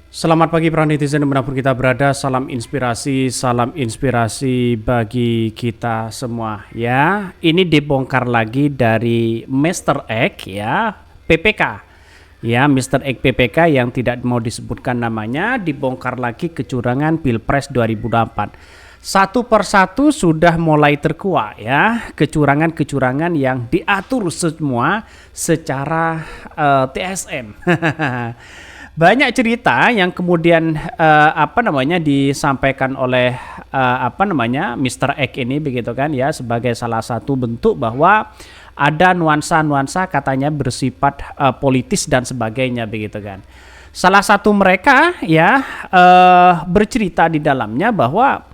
Selamat pagi para netizen dimanapun kita berada, salam inspirasi bagi kita semua ya. Ini dibongkar lagi dari Mr. X ya, PPK. Ya, Mr. X PPK yang tidak mau disebutkan namanya dibongkar lagi kecurangan Pilpres 2024. Satu persatu sudah mulai terkuak ya, kecurangan-kecurangan yang diatur semua secara TSM. Banyak cerita yang kemudian disampaikan oleh Mr. X ini begitu kan ya, sebagai salah satu bentuk bahwa ada nuansa-nuansa katanya bersifat politis dan sebagainya begitu kan. Salah satu mereka ya bercerita di dalamnya bahwa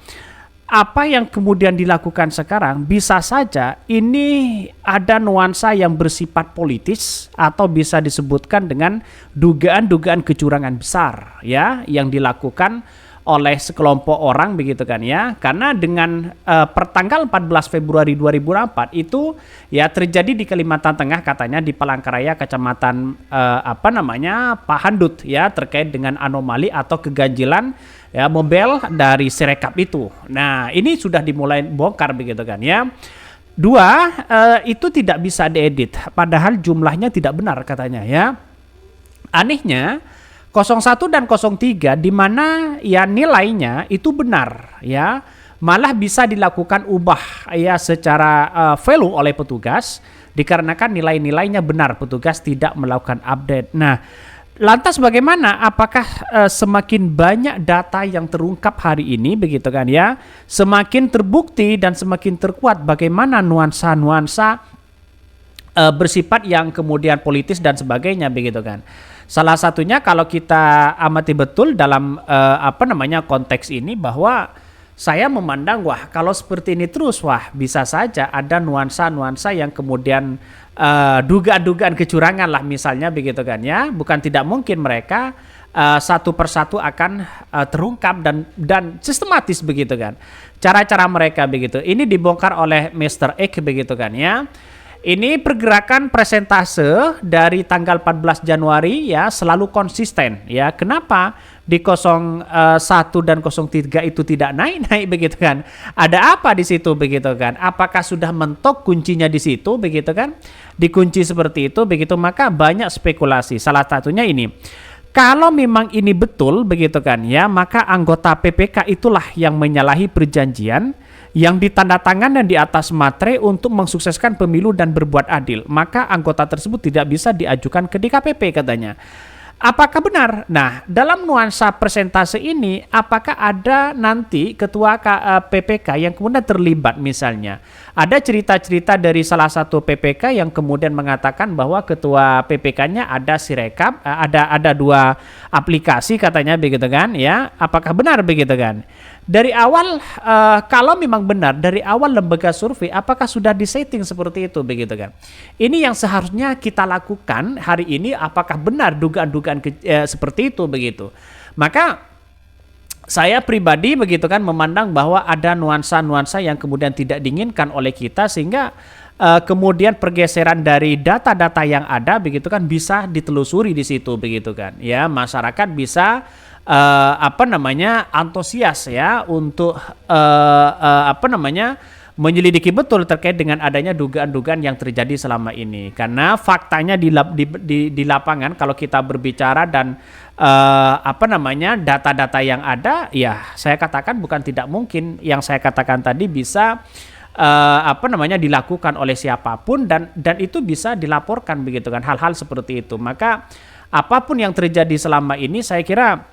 apa yang kemudian dilakukan sekarang bisa saja ini ada nuansa yang bersifat politis atau bisa disebutkan dengan dugaan-dugaan kecurangan besar ya yang dilakukan oleh sekelompok orang begitu kan ya, karena dengan pertanggal 14 Februari 2004 itu ya terjadi di Kalimantan Tengah katanya di Palangkaraya Kecamatan Pahandut ya, terkait dengan anomali atau keganjilan ya mobil dari Sirekap itu. Nah, ini sudah dimulai bongkar begitu kan ya. Dua, itu tidak bisa diedit padahal jumlahnya tidak benar katanya ya. Anehnya 01 dan 03 di mana ya nilainya itu benar ya, malah bisa dilakukan ubah ya secara value oleh petugas dikarenakan nilai-nilainya benar, petugas tidak melakukan update. Nah, lantas bagaimana? Apakah semakin banyak data yang terungkap hari ini begitu kan ya, semakin terbukti dan semakin terkuat bagaimana nuansa-nuansa bersifat yang kemudian politis dan sebagainya begitu kan. Salah satunya kalau kita amati betul dalam konteks ini bahwa saya memandang wah kalau seperti ini terus wah bisa saja ada nuansa-nuansa yang kemudian dugaan-dugaan kecurangan lah misalnya begitu kan ya. Bukan tidak mungkin mereka satu persatu akan terungkap dan sistematis begitu kan. Cara-cara mereka begitu. Ini dibongkar oleh Mr. X begitu kan ya. Ini pergerakan presentase dari tanggal 14 Januari ya selalu konsisten ya. Kenapa di 01 dan 03 itu tidak naik-naik begitu kan? Ada apa di situ begitu kan? Apakah sudah mentok kuncinya di situ begitu kan? Dikunci seperti itu begitu, maka banyak spekulasi. Salah satunya ini. Kalau memang ini betul begitu kan ya, maka anggota PPK itulah yang menyalahi perjanjian yang ditandatangan dan di atas materai untuk mensukseskan pemilu dan berbuat adil, maka anggota tersebut tidak bisa diajukan ke DKPP katanya. Apakah benar? Nah, dalam nuansa persentase ini, apakah ada nanti ketua PPK yang kemudian terlibat misalnya? Ada cerita-cerita dari salah satu PPK yang kemudian mengatakan bahwa ketua PPK-nya ada Sirekap, ada dua aplikasi katanya begitu kan ya. Apakah benar begitu kan? Dari awal kalau memang benar dari awal lembaga survei apakah sudah disetting seperti itu begitu kan? Ini yang seharusnya kita lakukan hari ini, apakah benar dugaan-dugaan seperti itu begitu. Maka saya pribadi begitu kan memandang bahwa ada nuansa-nuansa yang kemudian tidak diinginkan oleh kita sehingga kemudian pergeseran dari data-data yang ada begitu kan bisa ditelusuri di situ begitu kan. Ya, masyarakat bisa antusias ya untuk menyelidiki betul terkait dengan adanya dugaan-dugaan yang terjadi selama ini, karena faktanya di lapangan kalau kita berbicara dan data-data yang ada ya saya katakan bukan tidak mungkin yang saya katakan tadi bisa dilakukan oleh siapapun dan itu bisa dilaporkan begitu kan, hal-hal seperti itu. Maka apapun yang terjadi selama ini saya kira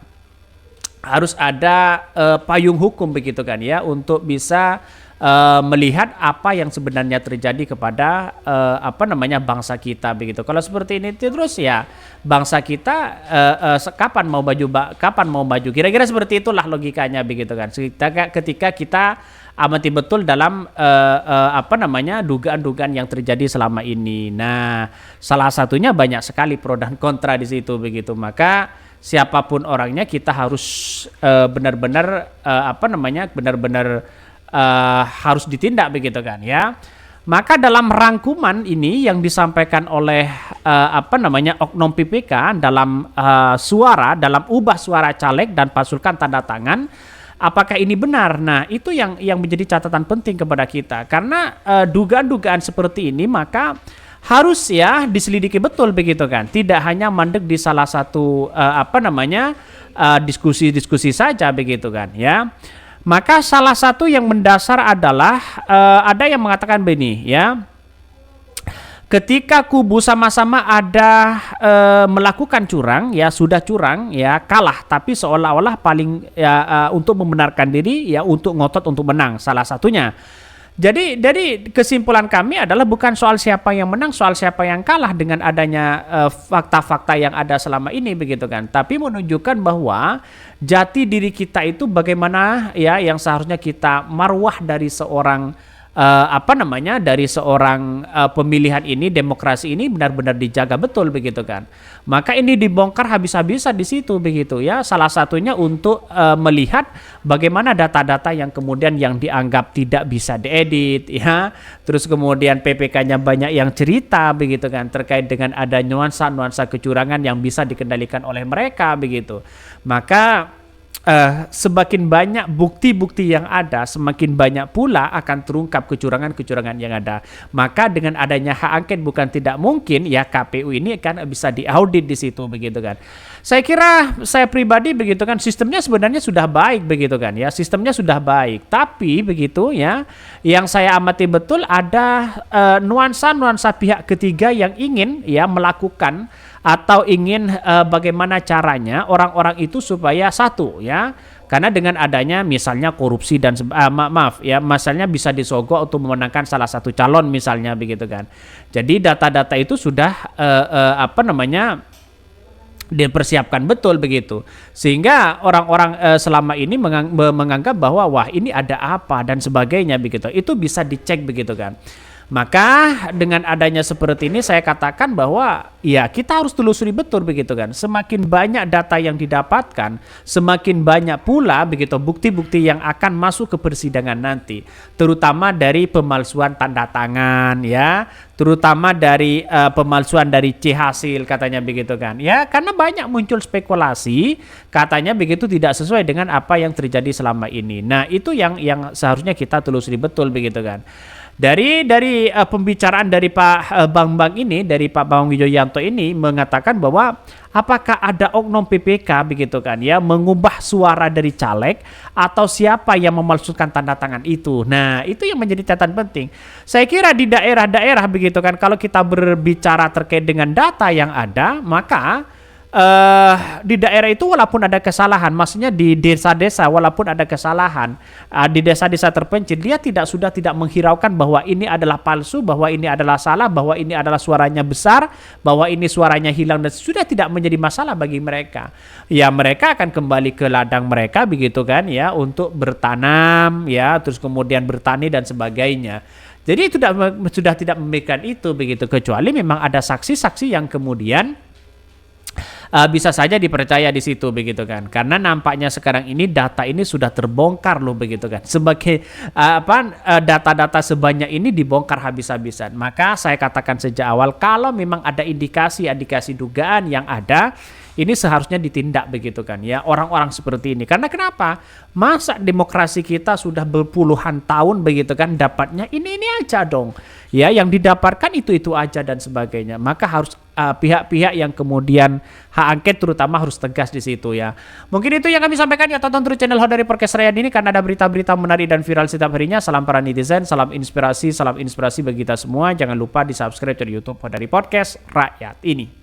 harus ada payung hukum begitu kan ya untuk bisa melihat apa yang sebenarnya terjadi kepada bangsa kita begitu. Kalau seperti ini terus ya bangsa kita kapan mau maju? Kira-kira seperti itulah logikanya begitu kan. Ketika kita amati betul dalam dugaan-dugaan yang terjadi selama ini. Nah, salah satunya banyak sekali pro dan kontra di situ begitu. Maka siapapun orangnya kita harus benar-benar harus ditindak begitu kan ya. Maka dalam rangkuman ini yang disampaikan oleh Oknum PPK dalam dalam ubah suara caleg dan pasulkan tanda tangan, apakah ini benar? Nah, itu yang menjadi catatan penting kepada kita, karena dugaan-dugaan seperti ini maka harus ya diselidiki betul begitu kan. Tidak hanya mandek di salah satu diskusi-diskusi saja begitu kan ya. Maka salah satu yang mendasar adalah ada yang mengatakan begini ya. Ketika kubu sama-sama ada melakukan curang ya, sudah curang ya, kalah tapi seolah-olah paling untuk membenarkan diri ya, untuk ngotot untuk menang salah satunya. Jadi dari kesimpulan kami adalah bukan soal siapa yang menang, soal siapa yang kalah dengan adanya fakta-fakta yang ada selama ini begitu kan. Tapi menunjukkan bahwa jati diri kita itu bagaimana ya, yang seharusnya kita marwah dari seorang pemilihan ini, demokrasi ini benar-benar dijaga betul begitu kan. Maka ini dibongkar habis-habisan di situ begitu ya. Salah satunya untuk melihat bagaimana data-data yang kemudian yang dianggap tidak bisa diedit ya. Terus kemudian PPK-nya banyak yang cerita begitu kan, terkait dengan ada nuansa-nuansa kecurangan yang bisa dikendalikan oleh mereka begitu. Maka semakin banyak bukti-bukti yang ada, semakin banyak pula akan terungkap kecurangan-kecurangan yang ada. Maka dengan adanya hak angket bukan tidak mungkin ya, KPU ini kan bisa diaudit di situ begitu kan. Saya kira, saya pribadi begitu kan, sistemnya sebenarnya sudah baik begitu kan ya, sistemnya sudah baik. Tapi begitu ya, yang saya amati betul ada nuansa-nuansa pihak ketiga yang ingin ya melakukan atau ingin bagaimana caranya orang-orang itu supaya satu ya, karena dengan adanya misalnya korupsi dan misalnya bisa disogok untuk memenangkan salah satu calon misalnya begitu kan. Jadi data-data itu sudah dipersiapkan betul begitu, sehingga orang-orang selama ini menganggap bahwa wah ini ada apa dan sebagainya begitu, itu bisa dicek begitu kan. Maka dengan adanya seperti ini saya katakan bahwa ya kita harus telusuri betul begitu kan. Semakin banyak data yang didapatkan, semakin banyak pula begitu bukti-bukti yang akan masuk ke persidangan nanti, terutama dari pemalsuan tanda tangan ya, terutama dari pemalsuan dari C hasil katanya begitu kan ya, karena banyak muncul spekulasi katanya begitu tidak sesuai dengan apa yang terjadi selama ini. Nah itu yang seharusnya kita telusuri betul begitu kan. Dari pembicaraan dari Pak Bambang ini, dari Pak Bambang Wijoyanto ini mengatakan bahwa apakah ada oknum PPK begitu kan ya mengubah suara dari caleg atau siapa yang memalsukan tanda tangan itu. Nah itu yang menjadi catatan penting. Saya kira di daerah-daerah begitu kan, kalau kita berbicara terkait dengan data yang ada, maka di daerah itu walaupun ada kesalahan, maksudnya di desa-desa walaupun ada kesalahan, di desa-desa terpencil dia sudah tidak menghiraukan bahwa ini adalah palsu, bahwa ini adalah salah, bahwa ini adalah suaranya besar, bahwa ini suaranya hilang, dan sudah tidak menjadi masalah bagi mereka. Ya mereka akan kembali ke ladang mereka begitu kan ya, untuk bertanam ya, terus kemudian bertani dan sebagainya. Jadi sudah tidak memberikan itu begitu, kecuali memang ada saksi-saksi yang kemudian bisa saja dipercaya di situ begitu kan, karena nampaknya sekarang ini data ini sudah terbongkar loh begitu kan, sebagai data-data sebanyak ini dibongkar habis-habisan. Maka saya katakan sejak awal, kalau memang ada indikasi dugaan yang ada, ini seharusnya ditindak begitu kan ya, orang-orang seperti ini. Karena kenapa? Masa demokrasi kita sudah berpuluhan tahun begitu kan, dapatnya ini aja dong ya, yang didapatkan itu aja dan sebagainya. Maka harus pihak-pihak yang kemudian hak angket terutama harus tegas di situ ya. Mungkin itu yang kami sampaikan ya. Tonton terus channel Hodari Podcast Rakyat ini karena ada berita-berita menarik dan viral setiap harinya. Salam para netizen, salam inspirasi bagi kita semua. Jangan lupa di subscribe di YouTube Hodari Podcast Rakyat ini.